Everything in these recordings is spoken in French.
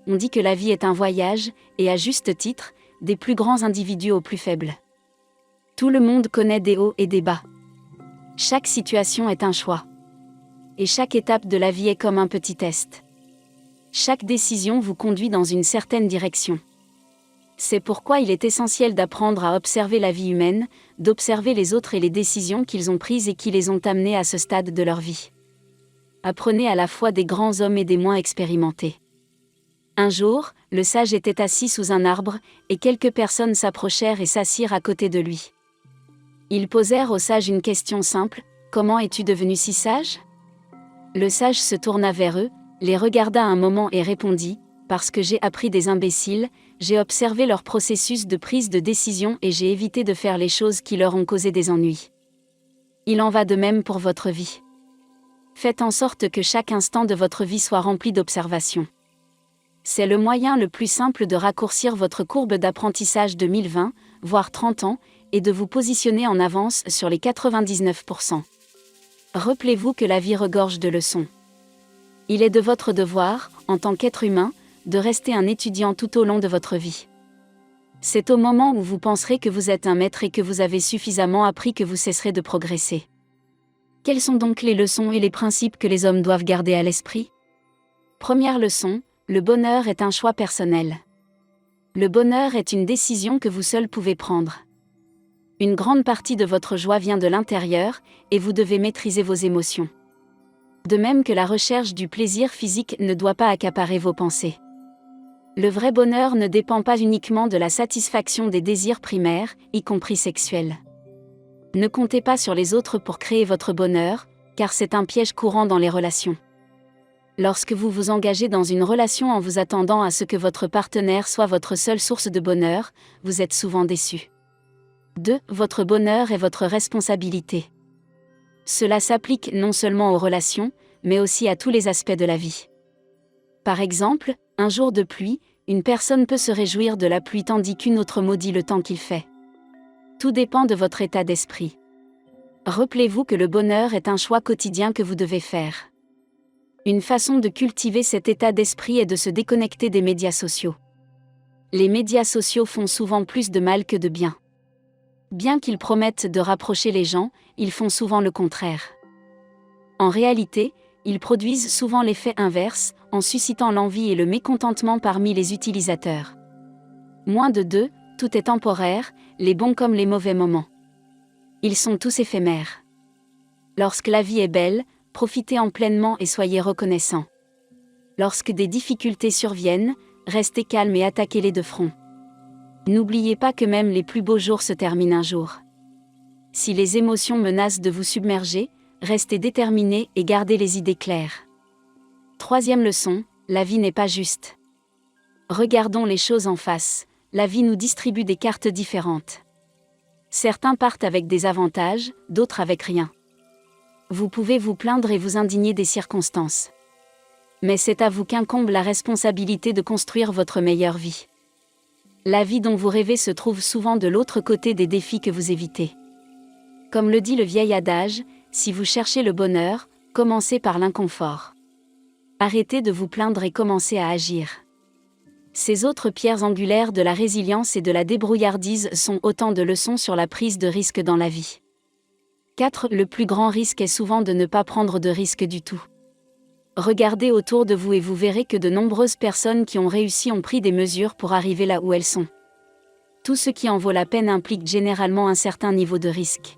On dit que la vie est un voyage, et à juste titre, des plus grands individus aux plus faibles. Tout le monde connaît des hauts et des bas. Chaque situation est un choix. Et chaque étape de la vie est comme un petit test. Chaque décision vous conduit dans une certaine direction. C'est pourquoi il est essentiel d'apprendre à observer la vie humaine, d'observer les autres et les décisions qu'ils ont prises et qui les ont amenés à ce stade de leur vie. Apprenez à la fois des grands hommes et des moins expérimentés. Un jour, le sage était assis sous un arbre, et quelques personnes s'approchèrent et s'assirent à côté de lui. Ils posèrent au sage une question simple, « Comment es-tu devenu si sage ?» Le sage se tourna vers eux, les regarda un moment et répondit, « Parce que j'ai appris des imbéciles, j'ai observé leur processus de prise de décision et j'ai évité de faire les choses qui leur ont causé des ennuis. Il en va de même pour votre vie. Faites en sorte que chaque instant de votre vie soit rempli d'observations. C'est le moyen le plus simple de raccourcir votre courbe d'apprentissage de 1020, voire 30 ans, et de vous positionner en avance sur les 99%. Rappelez-vous que la vie regorge de leçons. Il est de votre devoir, en tant qu'être humain, de rester un étudiant tout au long de votre vie. C'est au moment où vous penserez que vous êtes un maître et que vous avez suffisamment appris que vous cesserez de progresser. Quelles sont donc les leçons et les principes que les hommes doivent garder à l'esprit ? Première leçon, le bonheur est un choix personnel. Le bonheur est une décision que vous seul pouvez prendre. Une grande partie de votre joie vient de l'intérieur, et vous devez maîtriser vos émotions. De même que la recherche du plaisir physique ne doit pas accaparer vos pensées. Le vrai bonheur ne dépend pas uniquement de la satisfaction des désirs primaires, y compris sexuels. Ne comptez pas sur les autres pour créer votre bonheur, car c'est un piège courant dans les relations. Lorsque vous vous engagez dans une relation en vous attendant à ce que votre partenaire soit votre seule source de bonheur, vous êtes souvent déçu. 2. Votre bonheur est votre responsabilité. Cela s'applique non seulement aux relations, mais aussi à tous les aspects de la vie. Par exemple, un jour de pluie, une personne peut se réjouir de la pluie tandis qu'une autre maudit le temps qu'il fait. Tout dépend de votre état d'esprit. Rappelez-vous que le bonheur est un choix quotidien que vous devez faire. Une façon de cultiver cet état d'esprit est de se déconnecter des médias sociaux. Les médias sociaux font souvent plus de mal que de bien. Bien qu'ils promettent de rapprocher les gens, ils font souvent le contraire. En réalité, ils produisent souvent l'effet inverse, en suscitant l'envie et le mécontentement parmi les utilisateurs. Moins de 2, tout est temporaire, les bons comme les mauvais moments. Ils sont tous éphémères. Lorsque la vie est belle, profitez-en pleinement et soyez reconnaissants. Lorsque des difficultés surviennent, restez calme et attaquez-les de front. N'oubliez pas que même les plus beaux jours se terminent un jour. Si les émotions menacent de vous submerger, restez déterminés et gardez les idées claires. Troisième leçon, la vie n'est pas juste. Regardons les choses en face, la vie nous distribue des cartes différentes. Certains partent avec des avantages, d'autres avec rien. Vous pouvez vous plaindre et vous indigner des circonstances. Mais c'est à vous qu'incombe la responsabilité de construire votre meilleure vie. La vie dont vous rêvez se trouve souvent de l'autre côté des défis que vous évitez. Comme le dit le vieil adage, si vous cherchez le bonheur, commencez par l'inconfort. Arrêtez de vous plaindre et commencez à agir. Ces autres pierres angulaires de la résilience et de la débrouillardise sont autant de leçons sur la prise de risque dans la vie. 4. Le plus grand risque est souvent de ne pas prendre de risque du tout. Regardez autour de vous et vous verrez que de nombreuses personnes qui ont réussi ont pris des mesures pour arriver là où elles sont. Tout ce qui en vaut la peine implique généralement un certain niveau de risque.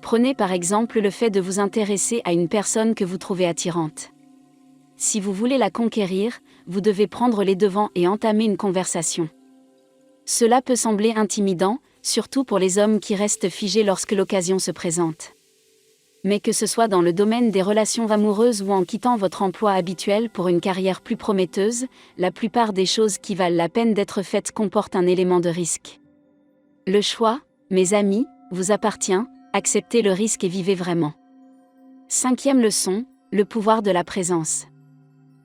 Prenez par exemple le fait de vous intéresser à une personne que vous trouvez attirante. Si vous voulez la conquérir, vous devez prendre les devants et entamer une conversation. Cela peut sembler intimidant, surtout pour les hommes qui restent figés lorsque l'occasion se présente. Mais que ce soit dans le domaine des relations amoureuses ou en quittant votre emploi habituel pour une carrière plus prometteuse, la plupart des choses qui valent la peine d'être faites comportent un élément de risque. Le choix, mes amis, vous appartient, acceptez le risque et vivez vraiment. 5e leçon, le pouvoir de la présence.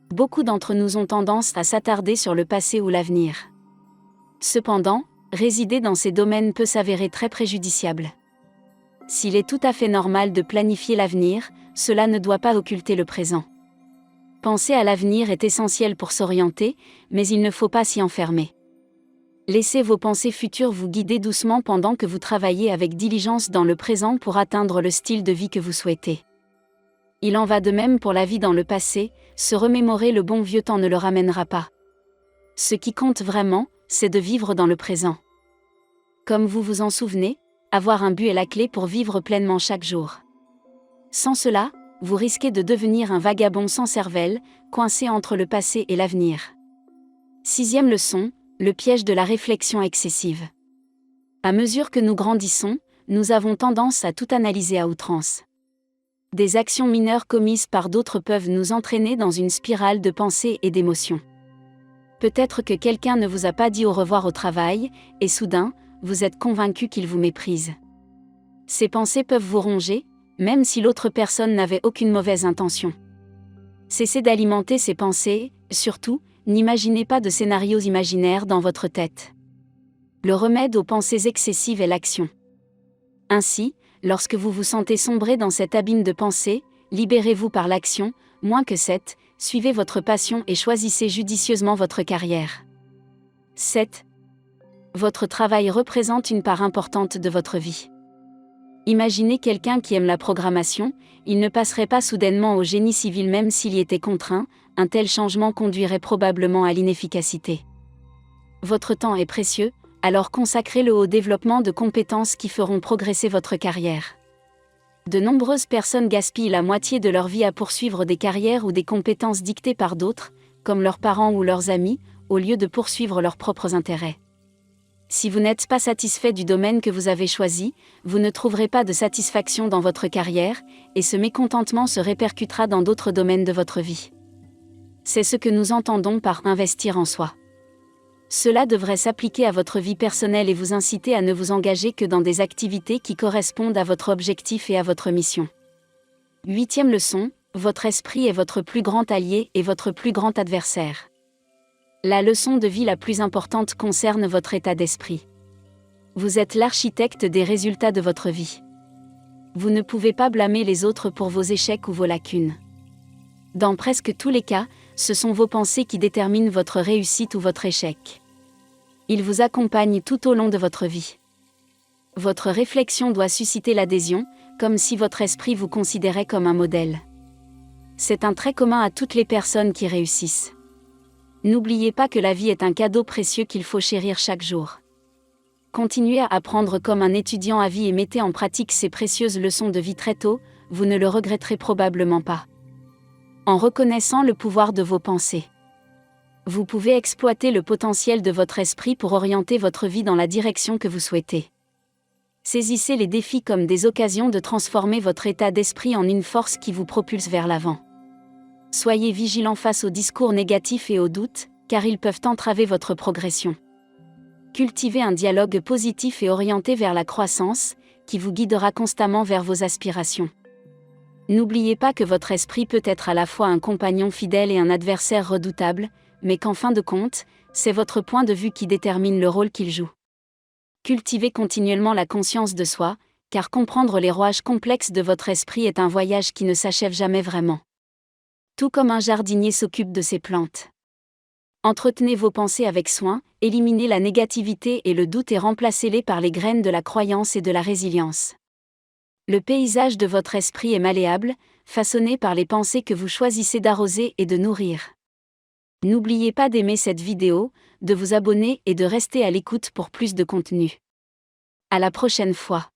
Beaucoup d'entre nous ont tendance à s'attarder sur le passé ou l'avenir. Cependant, résider dans ces domaines peut s'avérer très préjudiciable. S'il est tout à fait normal de planifier l'avenir, cela ne doit pas occulter le présent. Penser à l'avenir est essentiel pour s'orienter, mais il ne faut pas s'y enfermer. Laissez vos pensées futures vous guider doucement pendant que vous travaillez avec diligence dans le présent pour atteindre le style de vie que vous souhaitez. Il en va de même pour la vie dans le passé, se remémorer le bon vieux temps ne le ramènera pas. Ce qui compte vraiment, c'est de vivre dans le présent. Comme vous vous en souvenez, avoir un but est la clé pour vivre pleinement chaque jour. Sans cela, vous risquez de devenir un vagabond sans cervelle, coincé entre le passé et l'avenir. 6e leçon, le piège de la réflexion excessive. À mesure que nous grandissons, nous avons tendance à tout analyser à outrance. Des actions mineures commises par d'autres peuvent nous entraîner dans une spirale de pensées et d'émotions. Peut-être que quelqu'un ne vous a pas dit au revoir au travail, et soudain, vous êtes convaincu qu'il vous méprise. Ces pensées peuvent vous ronger, même si l'autre personne n'avait aucune mauvaise intention. Cessez d'alimenter ces pensées, surtout, n'imaginez pas de scénarios imaginaires dans votre tête. Le remède aux pensées excessives est l'action. Ainsi, lorsque vous vous sentez sombrer dans cet abîme de pensées, libérez-vous par l'action, moins que 7, suivez votre passion et choisissez judicieusement votre carrière. 7. Votre travail représente une part importante de votre vie. Imaginez quelqu'un qui aime la programmation, il ne passerait pas soudainement au génie civil même s'il y était contraint, un tel changement conduirait probablement à l'inefficacité. Votre temps est précieux, alors consacrez-le au développement de compétences qui feront progresser votre carrière. De nombreuses personnes gaspillent la moitié de leur vie à poursuivre des carrières ou des compétences dictées par d'autres, comme leurs parents ou leurs amis, au lieu de poursuivre leurs propres intérêts. Si vous n'êtes pas satisfait du domaine que vous avez choisi, vous ne trouverez pas de satisfaction dans votre carrière, et ce mécontentement se répercutera dans d'autres domaines de votre vie. C'est ce que nous entendons par investir en soi. Cela devrait s'appliquer à votre vie personnelle et vous inciter à ne vous engager que dans des activités qui correspondent à votre objectif et à votre mission. 8e leçon, votre esprit est votre plus grand allié et votre plus grand adversaire. La leçon de vie la plus importante concerne votre état d'esprit. Vous êtes l'architecte des résultats de votre vie. Vous ne pouvez pas blâmer les autres pour vos échecs ou vos lacunes. Dans presque tous les cas, ce sont vos pensées qui déterminent votre réussite ou votre échec. Ils vous accompagnent tout au long de votre vie. Votre réflexion doit susciter l'adhésion, comme si votre esprit vous considérait comme un modèle. C'est un trait commun à toutes les personnes qui réussissent. N'oubliez pas que la vie est un cadeau précieux qu'il faut chérir chaque jour. Continuez à apprendre comme un étudiant à vie et mettez en pratique ces précieuses leçons de vie très tôt, vous ne le regretterez probablement pas. En reconnaissant le pouvoir de vos pensées. Vous pouvez exploiter le potentiel de votre esprit pour orienter votre vie dans la direction que vous souhaitez. Saisissez les défis comme des occasions de transformer votre état d'esprit en une force qui vous propulse vers l'avant. Soyez vigilant face aux discours négatifs et aux doutes, car ils peuvent entraver votre progression. Cultivez un dialogue positif et orienté vers la croissance, qui vous guidera constamment vers vos aspirations. N'oubliez pas que votre esprit peut être à la fois un compagnon fidèle et un adversaire redoutable, mais qu'en fin de compte, c'est votre point de vue qui détermine le rôle qu'il joue. Cultivez continuellement la conscience de soi, car comprendre les rouages complexes de votre esprit est un voyage qui ne s'achève jamais vraiment. Tout comme un jardinier s'occupe de ses plantes. Entretenez vos pensées avec soin, éliminez la négativité et le doute et remplacez-les par les graines de la croyance et de la résilience. Le paysage de votre esprit est malléable, façonné par les pensées que vous choisissez d'arroser et de nourrir. N'oubliez pas d'aimer cette vidéo, de vous abonner et de rester à l'écoute pour plus de contenu. À la prochaine fois.